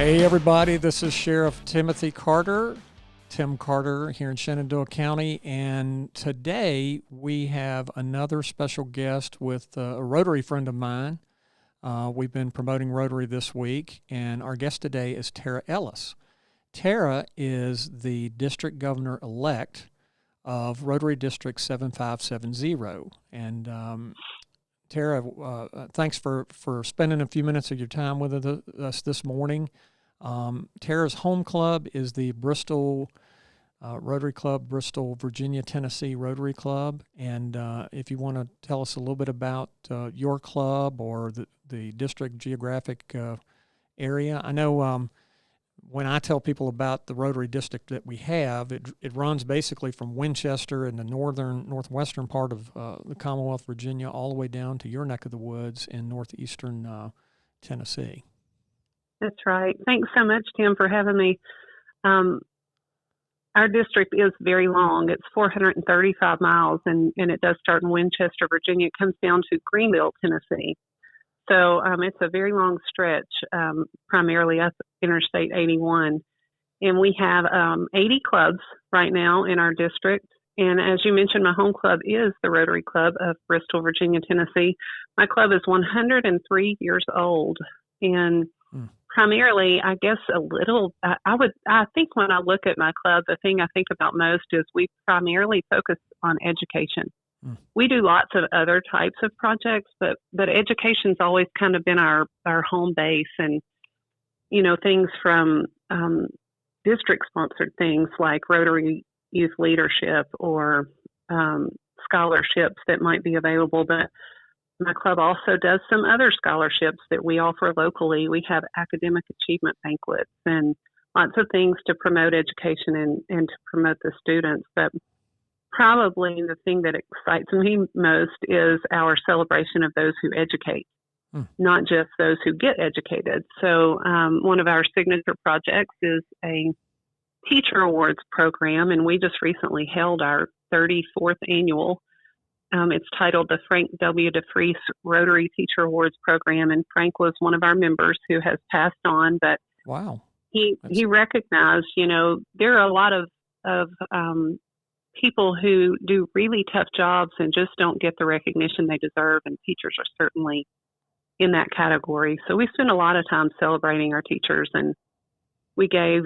Hey everybody, this is Sheriff Timothy Carter, Tim Carter here in Shenandoah County, and today we have another special guest with a Rotary friend of mine. We've been promoting Rotary this week, and our guest today is Tara Ellis. Tara is the District Governor-elect of Rotary District 7570, and Tara, thanks for spending a few minutes of your time with us this morning. Tara's home club is the Bristol Rotary Club, Bristol, Virginia, Tennessee Rotary Club. And if you want to tell us a little bit about your club or the district geographic area. I know when I tell people about the Rotary District that we have, it runs basically from Winchester in the northwestern part of the Commonwealth, Virginia, all the way down to your neck of the woods in northeastern Tennessee. That's right. Thanks so much, Tim, for having me. Our district is very long. It's 435 miles, and it does start in Winchester, Virginia. It comes down to Greenville, Tennessee. So it's a very long stretch, primarily up Interstate 81. And we have 80 clubs right now in our district. And as you mentioned, my home club is the Rotary Club of Bristol, Virginia, Tennessee. My club is 103 years old. And primarily, I guess I think when I look at my club, the thing I think about most is we primarily focus on education. We do lots of other types of projects, but education's always kind of been our home base, and things from district sponsored things like Rotary Youth Leadership or scholarships that might be available. But my club also does some other scholarships that we offer locally. We have academic achievement banquets and lots of things to promote education and to promote the students. But probably the thing that excites me most is our celebration of those who educate, not just those who get educated. So one of our signature projects is a teacher awards program, and we just recently held our 34th annual. It's titled the Frank W. DeFries Rotary Teacher Awards Program, and Frank was one of our members who has passed on, but wow, he recognized, there are a lot of people who do really tough jobs and just don't get the recognition they deserve, and teachers are certainly in that category. So we spend a lot of time celebrating our teachers, and we gave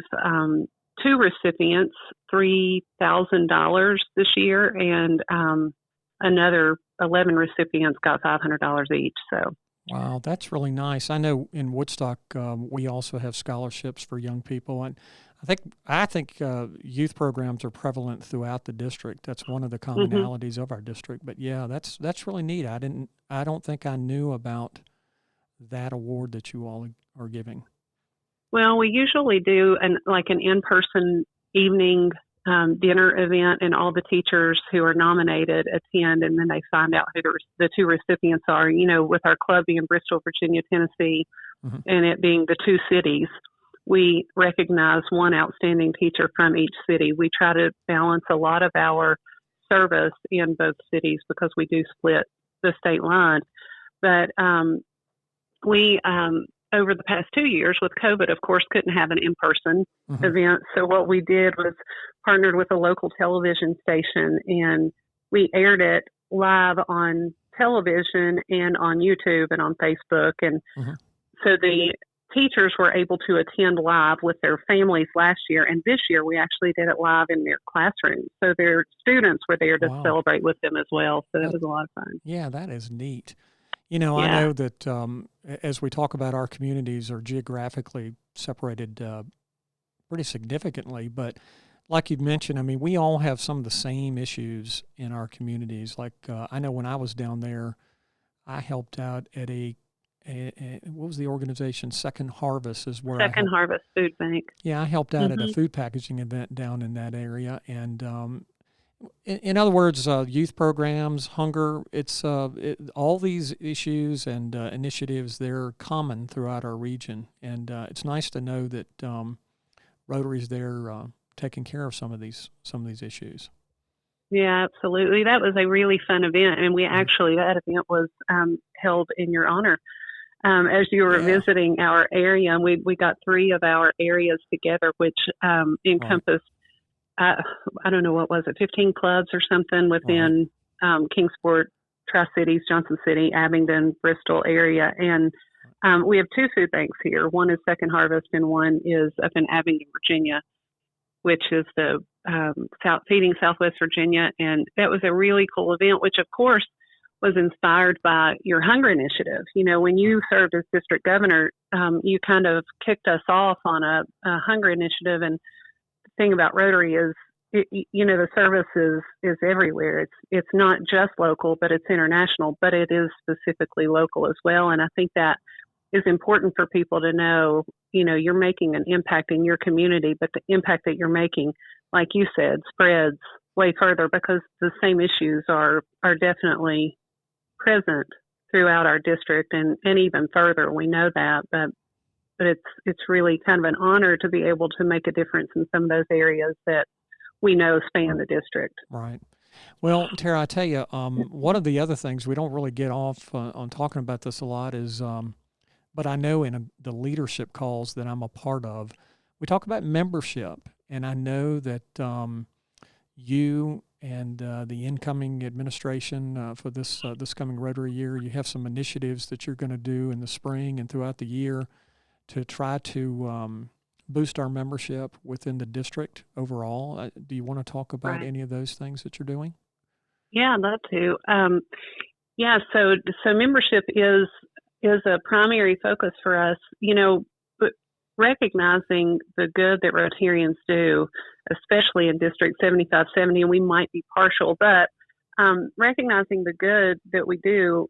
two recipients $3,000 this year, and another 11 recipients got $500 each. So, wow, that's really nice. I know in Woodstock we also have scholarships for young people, and I think youth programs are prevalent throughout the district. That's one of the commonalities of our district. But yeah, that's really neat. I don't think I knew about that award that you all are giving. Well, we usually do an in-person evening dinner event, and all the teachers who are nominated attend, and then they find out who the two recipients are. With our club being Bristol, Virginia, Tennessee, and it being the two cities, we recognize one outstanding teacher from each city. We try to balance a lot of our service in both cities because we do split the state line. But we over the past 2 years with COVID, of course, couldn't have an in-person event. So what we did was partnered with a local television station, and we aired it live on television and on YouTube and on Facebook. And so the teachers were able to attend live with their families last year. And this year we actually did it live in their classrooms. So their students were there to celebrate with them as well. So that was a lot of fun. Yeah, that is neat. I know that as we talk about our communities are geographically separated pretty significantly, but like you'd mentioned, I mean, we all have some of the same issues in our communities. Like I know when I was down there, I helped out at what was the organization? Second Harvest is where Second Harvest Food Bank. Yeah, I helped out at a food packaging event down in that area, and in other words, youth programs, hunger, all these issues and initiatives, they're common throughout our region. And it's nice to know that Rotary's there taking care of some of these issues. Yeah, absolutely. That was a really fun event. And that event was held in your honor. as you were Yeah. visiting our area, and we got 3 of our areas together, which Right. encompassed, I don't know, what was it, 15 clubs or something Right. within Kingsport, Tri-Cities, Johnson City, Abingdon, Bristol area. And we have 2 food banks here. One is Second Harvest, and one is up in Abingdon, Virginia, which is the Feeding Southwest Virginia. And that was a really cool event, which, of course, was inspired by your hunger initiative. You know, when you served as district governor, you kind of kicked us off on a hunger initiative. And the thing about Rotary is, the service is everywhere. It's not just local, but it's international, but it is specifically local as well. And I think that is important for people to know. You're making an impact in your community, but the impact that you're making, like you said, spreads way further, because the same issues are definitely present throughout our district, and even further. We know that, but it's really kind of an honor to be able to make a difference in some of those areas that we know span the district. Right. Well, Tara, I tell you, one of the other things we don't really get off on talking about this a lot is, but I know in the leadership calls that I'm a part of, we talk about membership, and I know that you and the incoming administration for this coming Rotary year, you have some initiatives that you're going to do in the spring and throughout the year to try to boost our membership within the district overall. Do you want to talk about Right. any of those things that you're doing? Yeah, I'd love to. So membership is a primary focus for us. But recognizing the good that Rotarians do, especially in District 7570, and we might be partial, but recognizing the good that we do,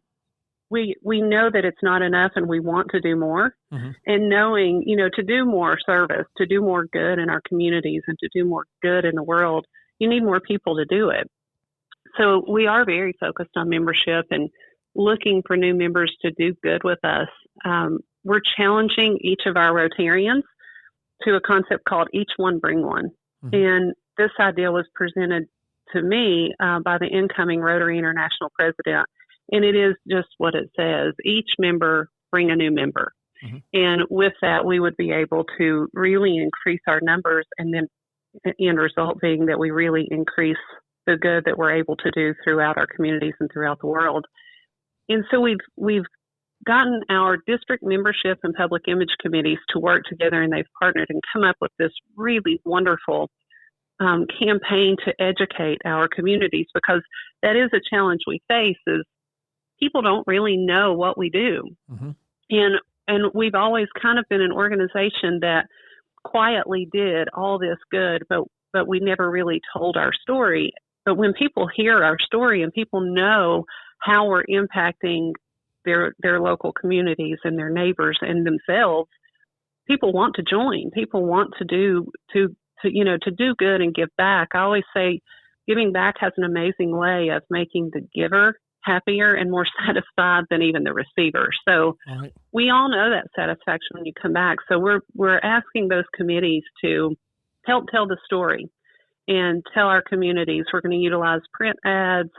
we know that it's not enough, and we want to do more. Mm-hmm. And knowing, to do more service, to do more good in our communities, and to do more good in the world, you need more people to do it. So we are very focused on membership and looking for new members to do good with us. We're challenging each of our Rotarians to a concept called Each One Bring One. Mm-hmm. And this idea was presented to me by the incoming Rotary International president. And it is just what it says: each member bring a new member. Mm-hmm. And with that, we would be able to really increase our numbers, and then the end result being that we really increase the good that we're able to do throughout our communities and throughout the world. And so we've gotten our district membership and public image committees to work together, and they've partnered and come up with this really wonderful campaign to educate our communities, because that is a challenge we face, is people don't really know what we do. Mm-hmm. And we've always kind of been an organization that quietly did all this good, but we never really told our story. But when people hear our story and people know how we're impacting their local communities and their neighbors and themselves, people want to join. People want to do good and give back. I always say giving back has an amazing way of making the giver happier and more satisfied than even the receiver. So right. We all know that satisfaction when you come back. So we're asking those committees to help tell the story and tell our communities. We're going to utilize print ads,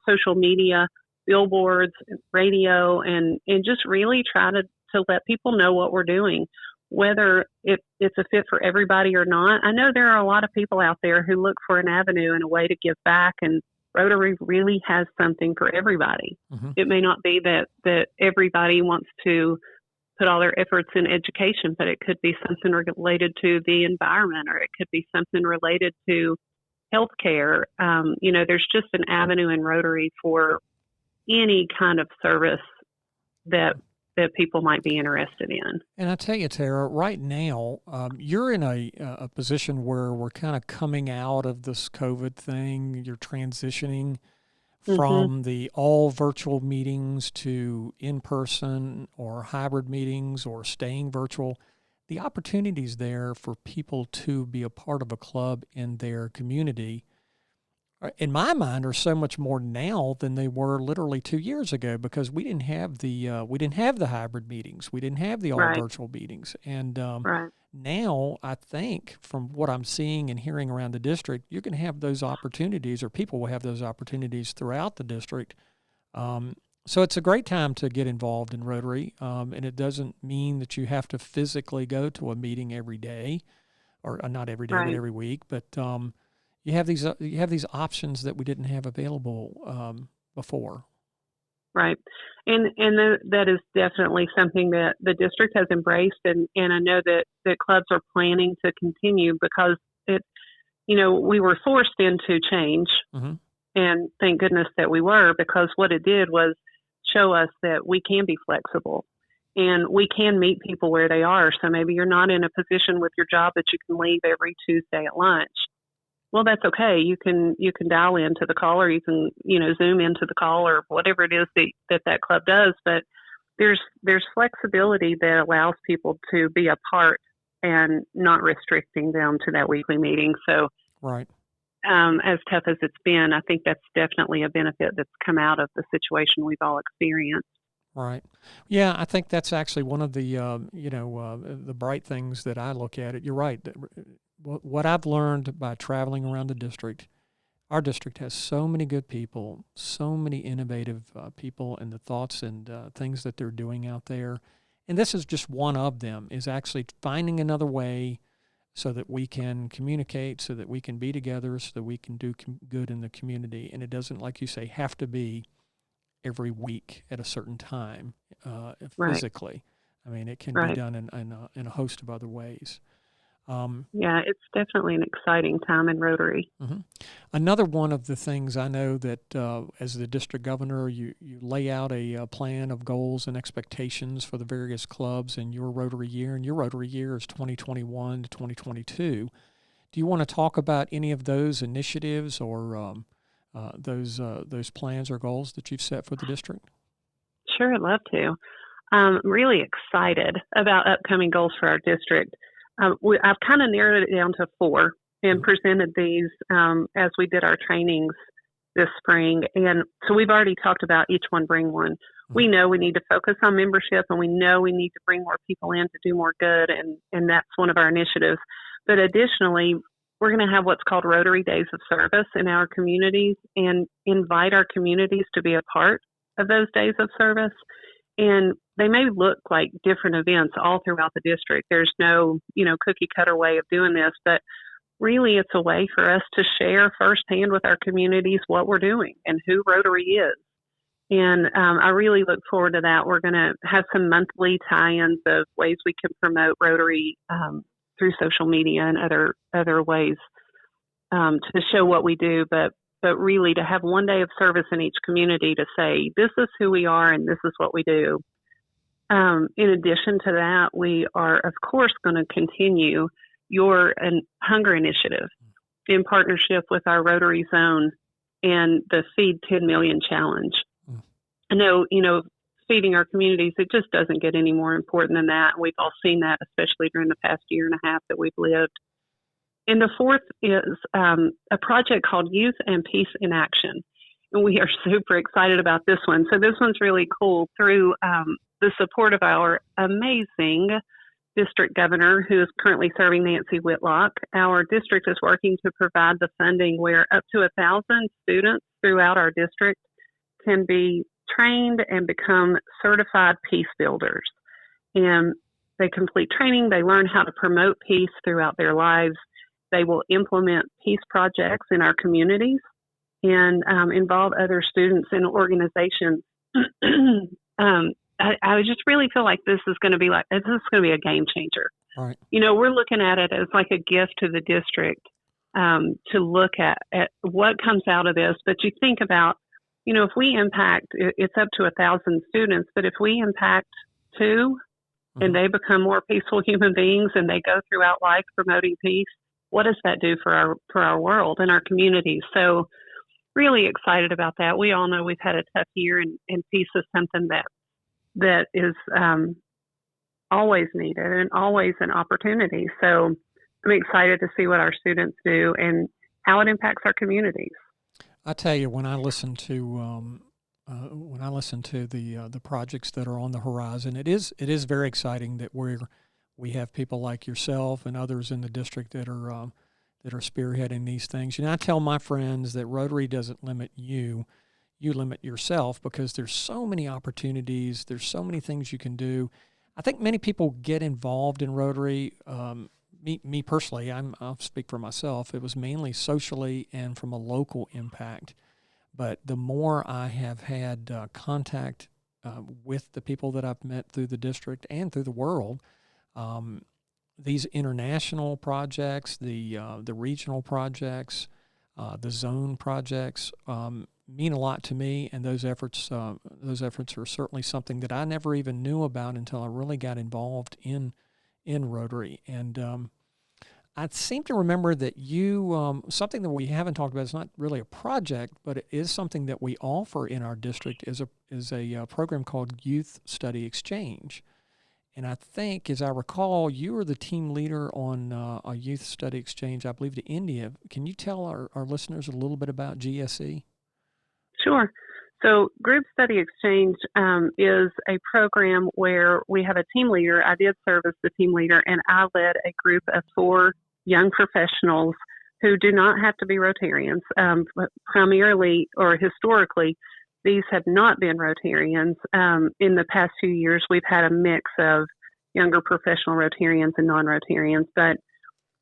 social media, billboards, radio, and just really try to let people know what we're doing, whether it's a fit for everybody or not. I know there are a lot of people out there who look for an avenue and a way to give back, and Rotary really has something for everybody. Mm-hmm. It may not be that everybody wants to put all their efforts in education, but it could be something related to the environment, or it could be something related to healthcare. There's just an avenue in Rotary for any kind of service that people might be interested in. And I tell you, Tara, right now, you're in a position where we're kind of coming out of this COVID thing. You're transitioning from the all virtual meetings to in-person or hybrid meetings or staying virtual. The opportunities there for people to be a part of a club in their community, in my mind, are so much more now than they were literally 2 years ago, because we didn't have the hybrid meetings, we didn't have the all virtual meetings, and now I think from what I'm seeing and hearing around the district, you can have those opportunities, or people will have those opportunities throughout the district. So it's a great time to get involved in Rotary, and it doesn't mean that you have to physically go to a meeting every day, or not every day, but Right. every week. But you have these options that we didn't have available before. Right. That is definitely something that the district has embraced, and I know that clubs are planning to continue because it, we were forced into change, Mm-hmm. and thank goodness that we were, because what it did was show us that we can be flexible and we can meet people where they are. So maybe you're not in a position with your job that you can leave every Tuesday at lunch. Well, that's okay. You can dial into the call, or you can Zoom into the call, or whatever it is that club does. But there's flexibility that allows people to be a part and not restricting them to that weekly meeting. So, Right. as tough as it's been, I think that's definitely a benefit that's come out of the situation we've all experienced. Right. Yeah, I think that's actually one of the the bright things that I look at it. You're right. What I've learned by traveling around the district, our district has so many good people, so many innovative people, and the thoughts and things that they're doing out there. And this is just one of them, is actually finding another way so that we can communicate, so that we can be together, so that we can do good in the community. And it doesn't, like you say, have to be every week at a certain time Right. physically. I mean, it can be Right. done in a host of other ways. Yeah, it's definitely an exciting time in Rotary. Mhm. Another one of the things I know that as the district governor, you lay out a plan of goals and expectations for the various clubs in your Rotary year, and your Rotary year is 2021 to 2022. Do you want to talk about any of those initiatives or those plans or goals that you've set for the district? Sure, I'd love to. I'm really excited about upcoming goals for our district. I've kind of narrowed it down to four and Mhm. presented these as we did our trainings this spring. And so we've already talked about each one bring one. Mhm. We know we need to focus on membership, and we know we need to bring more people in to do more good, and that's one of our initiatives. But additionally, we're going to have what's called Rotary Days of Service in our communities and invite our communities to be a part of those days of service. And they may look like different events all throughout the district. There's no, cookie cutter way of doing this, but really it's a way for us to share firsthand with our communities what we're doing and who Rotary is. And I really look forward to that. We're going to have some monthly tie-ins of ways we can promote Rotary through social media and other ways to show what we do, but really to have one day of service in each community to say, this is who we are and this is what we do. In addition to that, we are, of course, going to continue your hunger initiative in partnership with our Rotary Zone and the Feed 10 Million Challenge. Mm. I know, feeding our communities, it just doesn't get any more important than that. We've all seen that, especially during the past year and a half that we've lived. And the fourth is a project called Youth and Peace in Action. And we are super excited about this one. So this one's really cool. Through the support of our amazing district governor, who is currently serving, Nancy Whitlock, our district is working to provide the funding where up to 1,000 students throughout our district can be trained and become certified peace builders. And they complete training, they learn how to promote peace throughout their lives. They will implement peace projects in our communities and involve other students and organizations. I just really feel like this is going to be a game changer. Right. We're looking at it as like a gift to the district to look at what comes out of this. But you think about, if we impact, it's up to 1,000 students, but if we impact 2 Mm-hmm. and they become more peaceful human beings and they go throughout life promoting peace, what does that do for our world and our communities? So really excited about that. We all know we've had a tough year, and peace is something that is always needed and always an opportunity. So I'm excited to see what our students do and how it impacts our communities. I tell you, when I listen to the projects that are on the horizon, it is very exciting that we have people like yourself and others in the district that are spearheading these things. I tell my friends that Rotary doesn't limit you. you limit yourself because there's so many opportunities. There's so many things you can do. I think many people get involved in Rotary. Me personally, I'll speak for myself. It was mainly socially and from a local impact. But the more I have had contact with the people that I've met through the district and through the world, these international projects, the regional projects, the zone projects mean a lot to me, and those efforts are certainly something that I never even knew about until I really got involved in Rotary. And I seem to remember that you something that we haven't talked about. It's not really a project, but it is something that we offer in our district. Is a program called Youth Study Exchange. And I think, as I recall, you were the team leader on a youth study exchange, I believe, to India. Can you tell our listeners a little bit about GSE? Sure. So Group Study Exchange is a program where we have a team leader. I did serve as the team leader, and I led a group of 4 young professionals who do not have to be Rotarians. But primarily or historically, these have not been Rotarians. In the past few years, we've had a mix of younger professional Rotarians and non-Rotarians. But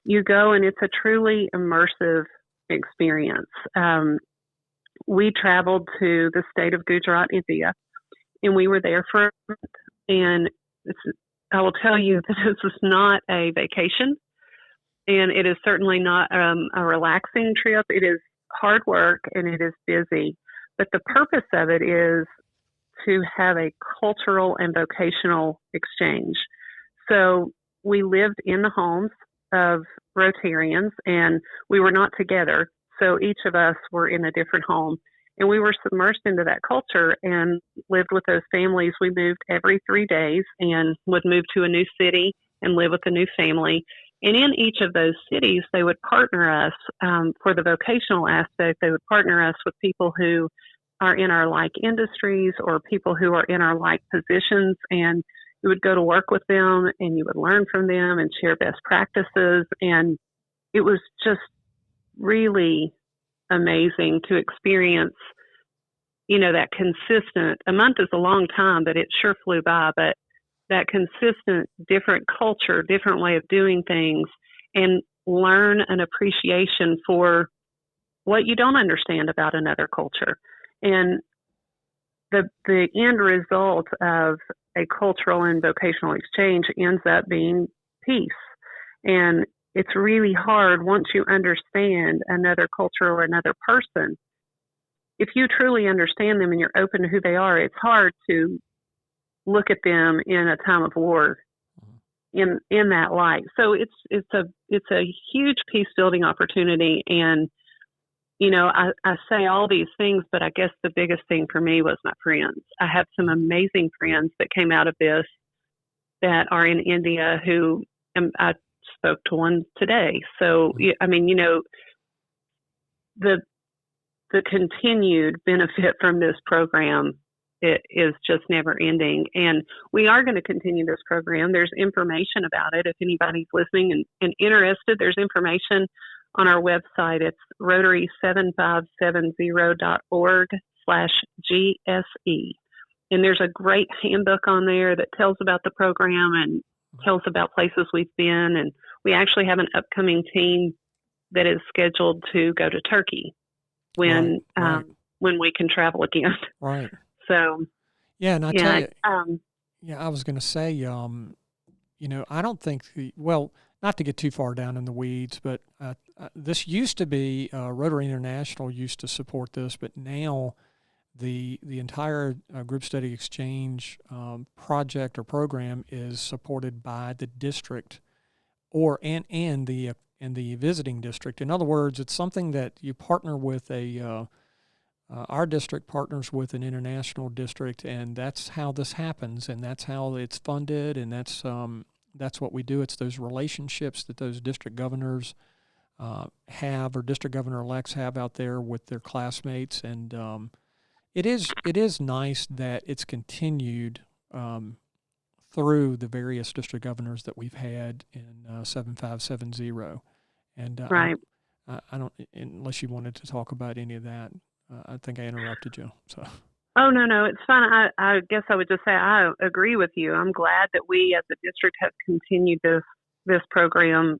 you go, and it's a truly immersive experience. We traveled to the state of Gujarat, India, and we were there for a month. And I will tell you that this is not a vacation, and it is certainly not a relaxing trip. It is hard work, and it is busy. But the purpose of it is to have a cultural and vocational exchange. So we lived in the homes of Rotarians, and we were not together. So each of us were in a different home, and we were submersed into that culture and lived with those families. We moved every 3 days and would move to a new city and live with a new family. And in each of those cities, they would partner us for the vocational aspect. They would partner us with people who are in our like industries or people who are in our like positions, and you would go to work with them and you would learn from them and share best practices. And it was just really amazing to experience, that consistent, a month is a long time, but it sure flew by, but that consistent, different culture, different way of doing things, and learn an appreciation for what you don't understand about another culture. And the end result of a cultural and vocational exchange ends up being peace. And it's really hard once you understand another culture or another person. If you truly understand them and you're open to who they are, it's hard to look at them in a time of war in that light. So it's a huge peace building opportunity. And I say all these things, but I guess the biggest thing for me was my friends. I have some amazing friends that came out of this that are in India who I spoke to one today. So, the continued benefit from this program, it is just never ending. And we are going to continue this program. There's information about it. If anybody's listening and interested, there's information on our website. It's rotary7570.org/GSE. And there's a great handbook on there that tells about the program and tells about places we've been. And we actually have an upcoming team that is scheduled to go to Turkey when we can travel again. Right. So, yeah, and I tell you, I was going to say, I don't think not to get too far down in the weeds, but this used to be Rotary International used to support this, but now the entire Group Study Exchange project or program is supported by the district and the visiting district. In other words, it's something that you partner with our district partners with an international district, and that's how this happens, and that's how it's funded, and that's what we do. It's those relationships that those district governors have, or district governor-elects have out there with their classmates, and it is nice that it's continued through the various district governors that we've had in 7570. And right. I don't, unless you wanted to talk about any of that. I think I interrupted you. So. Oh, no, it's fine. I guess I would just say I agree with you. I'm glad that we as a district have continued this program.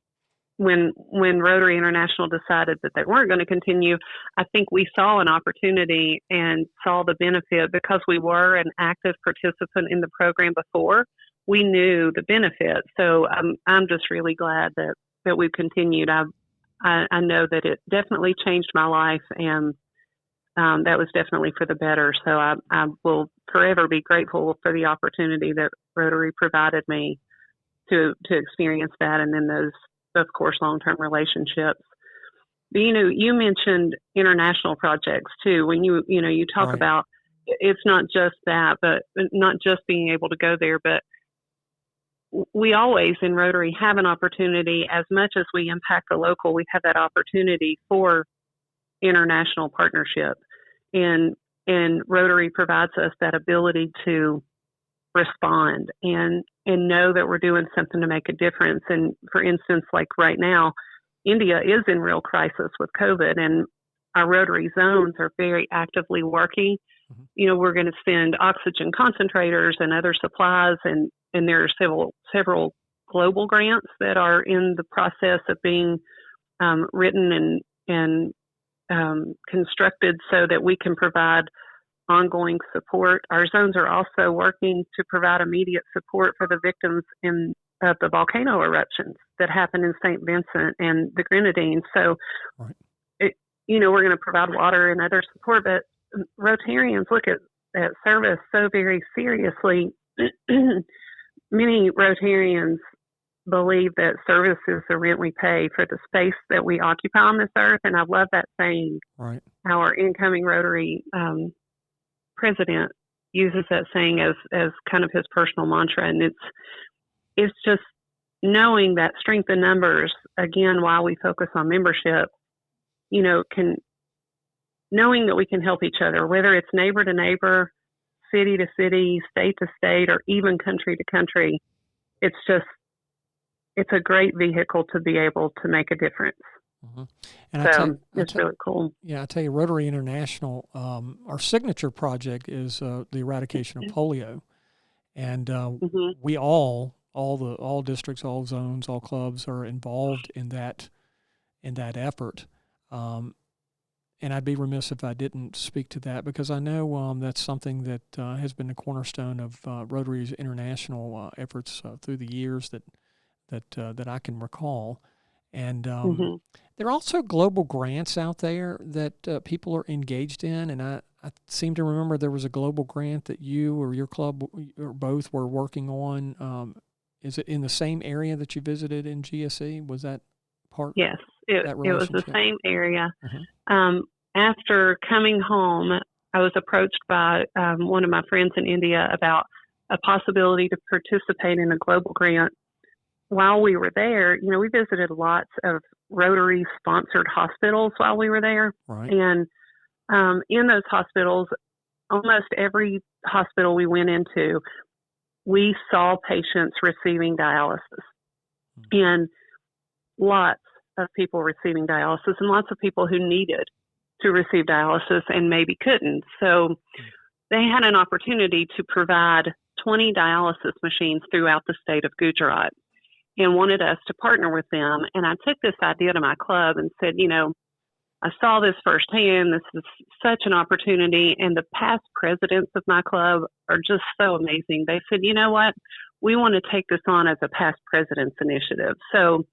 When Rotary International decided that they weren't going to continue, I think we saw an opportunity and saw the benefit because we were an active participant in the program before. We knew the benefit. So I'm just really glad that we've continued. I know that it definitely changed my life, and that was definitely for the better. So I will forever be grateful for the opportunity that Rotary provided me to experience that, and then those, of course, long-term relationships. But, you mentioned international projects too. When you talk Right. about, it's not just that, but not just being able to go there, but we always in Rotary have an opportunity. As much as we impact the local, we have that opportunity for international partnership, and Rotary provides us that ability to respond and know that we're doing something to make a difference. And for instance, like right now, India is in real crisis with COVID, and our Rotary zones are very actively working. Mm-hmm. We're going to send oxygen concentrators and other supplies, and there are several global grants that are in the process of being written and constructed so that we can provide ongoing support. Our zones are also working to provide immediate support for the victims of the volcano eruptions that happened in St. Vincent and the Grenadines. So, right. We're going to provide water and other support, but Rotarians look at service so very seriously. Many Rotarians believe that service is the rent we pay for the space that we occupy on this earth, and I love that saying. Right. Our incoming Rotary president uses that saying as kind of his personal mantra, and it's just knowing that strength in numbers, again, while we focus on membership, knowing that we can help each other, whether it's neighbor to neighbor, city to city, state to state, or even country to country. It's a great vehicle to be able to make a difference. Mm-hmm. And it's really cool. Yeah, I tell you, Rotary International, our signature project is the eradication of polio, and mm-hmm. we all districts, all zones, all clubs are involved in that effort. And I'd be remiss if I didn't speak to that, because I know that's something that has been the cornerstone of Rotary's international efforts through the years that I can recall. And mm-hmm. there are also global grants out there that people are engaged in. And I seem to remember there was a global grant that you or your club or both were working on. Is it in the same area that you visited in GSE? Was that part? Yes, it was the same area. Mm-hmm. After coming home, I was approached by one of my friends in India about a possibility to participate in a global grant. While we were there, we visited lots of Rotary-sponsored hospitals while we were there. Right. And in those hospitals, almost every hospital we went into, we saw patients receiving dialysis. Mm-hmm. And lots of people receiving dialysis, and lots of people who needed to receive dialysis and maybe couldn't. So they had an opportunity to provide 20 dialysis machines throughout the state of Gujarat, and wanted us to partner with them. And I took this idea to my club and said, I saw this firsthand. This is such an opportunity. And the past presidents of my club are just so amazing. They said, you know what? We want to take this on as a past president's initiative. So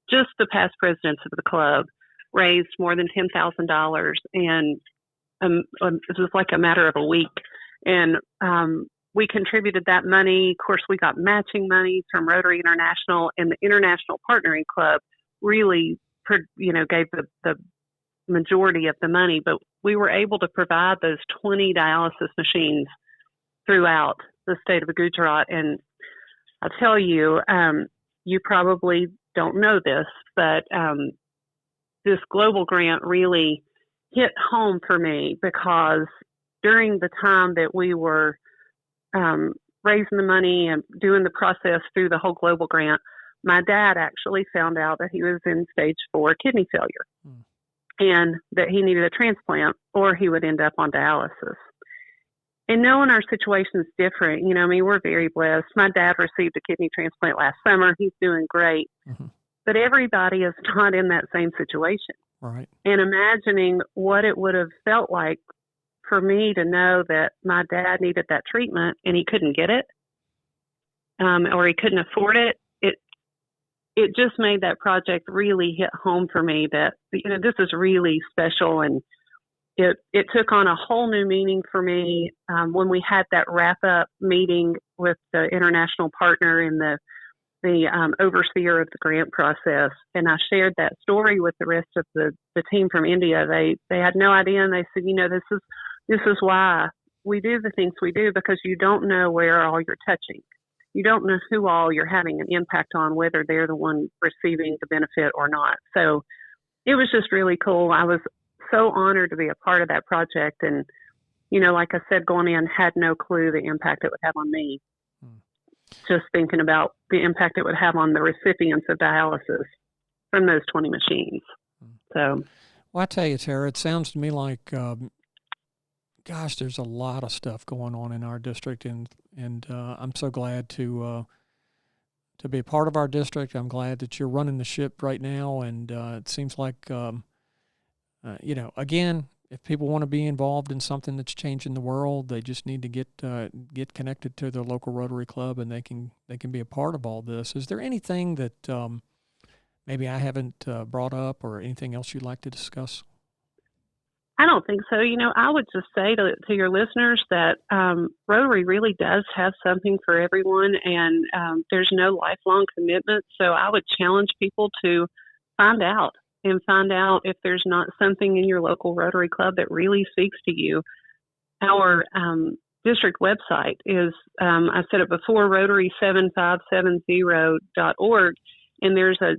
just the past presidents of the club raised more than $10,000. And it was like a matter of a week. And we contributed that money. Of course, we got matching money from Rotary International, and the International Partnering Club really, gave the majority of the money. But we were able to provide those 20 dialysis machines throughout the state of Gujarat. And I'll tell you, you probably don't know this, but this global grant really hit home for me, because during the time that we were raising the money and doing the process through the whole global grant, my dad actually found out that he was in stage 4 kidney failure. and that he needed a transplant or he would end up on dialysis. And knowing our situation is different, I mean, we're very blessed. My dad received a kidney transplant last summer. He's doing great. Mm-hmm. But everybody is not in that same situation. Right. And imagining what it would have felt like for me to know that my dad needed that treatment and he couldn't get it, or he couldn't afford it, it just made that project really hit home for me that, this is really special. And it took on a whole new meaning for me when we had that wrap-up meeting with the international partner and the overseer of the grant process. And I shared that story with the rest of the team from India. They had no idea, and they said, this is why we do the things we do, because you don't know where all you're touching. You don't know who all you're having an impact on, whether they're the one receiving the benefit or not. So it was just really cool. I was so honored to be a part of that project. And, like I said, going in, had no clue the impact it would have on me. Just thinking about the impact it would have on the recipients of dialysis from those 20 machines. So, well, I tell you, Tara, it sounds to me like, gosh, there's a lot of stuff going on in our district, and I'm so glad to be a part of our district. I'm glad that you're running the ship right now, and it seems like, again, if people want to be involved in something that's changing the world, they just need to get connected to their local Rotary Club, and they can be a part of all this. Is there anything that maybe I haven't brought up, or anything else you'd like to discuss? I don't think so. I would just say to your listeners that Rotary really does have something for everyone, and there's no lifelong commitment. So I would challenge people to find out if there's not something in your local Rotary Club that really speaks to you. Our district website is, I said it before, Rotary7570.org, and there's a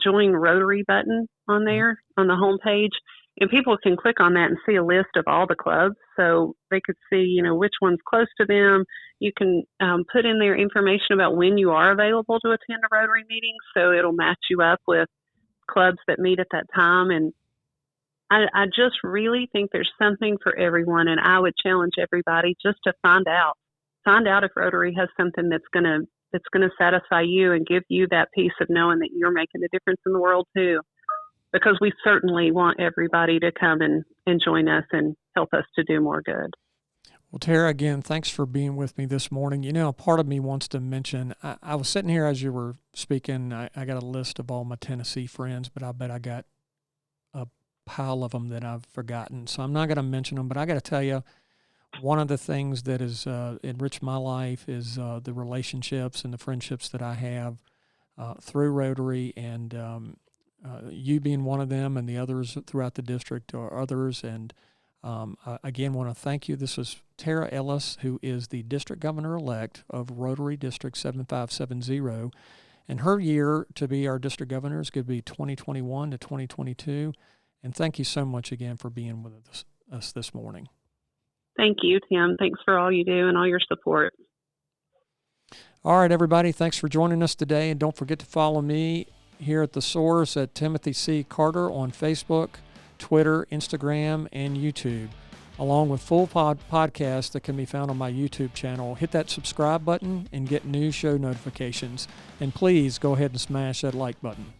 Join Rotary button on there on the homepage. And people can click on that and see a list of all the clubs, so they could see, which one's close to them. You can put in their information about when you are available to attend a Rotary meeting, so it'll match you up with clubs that meet at that time. And I just really think there's something for everyone, and I would challenge everybody just to find out if Rotary has something that's gonna satisfy you and give you that peace of knowing that you're making a difference in the world too. Because we certainly want everybody to come and join us and help us to do more good. Well, Tara, again, thanks for being with me this morning. Part of me wants to mention, I was sitting here as you were speaking. I got a list of all my Tennessee friends, but I bet I got a pile of them that I've forgotten. So I'm not going to mention them, but I got to tell you, one of the things that has enriched my life is the relationships and the friendships that I have through Rotary, and you being one of them, and the others throughout the district or others. And again, want to thank you. This is Tara Ellis, who is the district governor-elect of Rotary District 7570. And her year to be our district governor is going to be 2021 to 2022. And thank you so much again for being with us this morning. Thank you, Tim. Thanks for all you do and all your support. All right, everybody. Thanks for joining us today. And don't forget to follow me here at The Source at Timothy C. Carter on Facebook, Twitter, Instagram, and YouTube, along with full podcasts that can be found on my YouTube channel. Hit that subscribe button and get new show notifications. And please go ahead and smash that like button.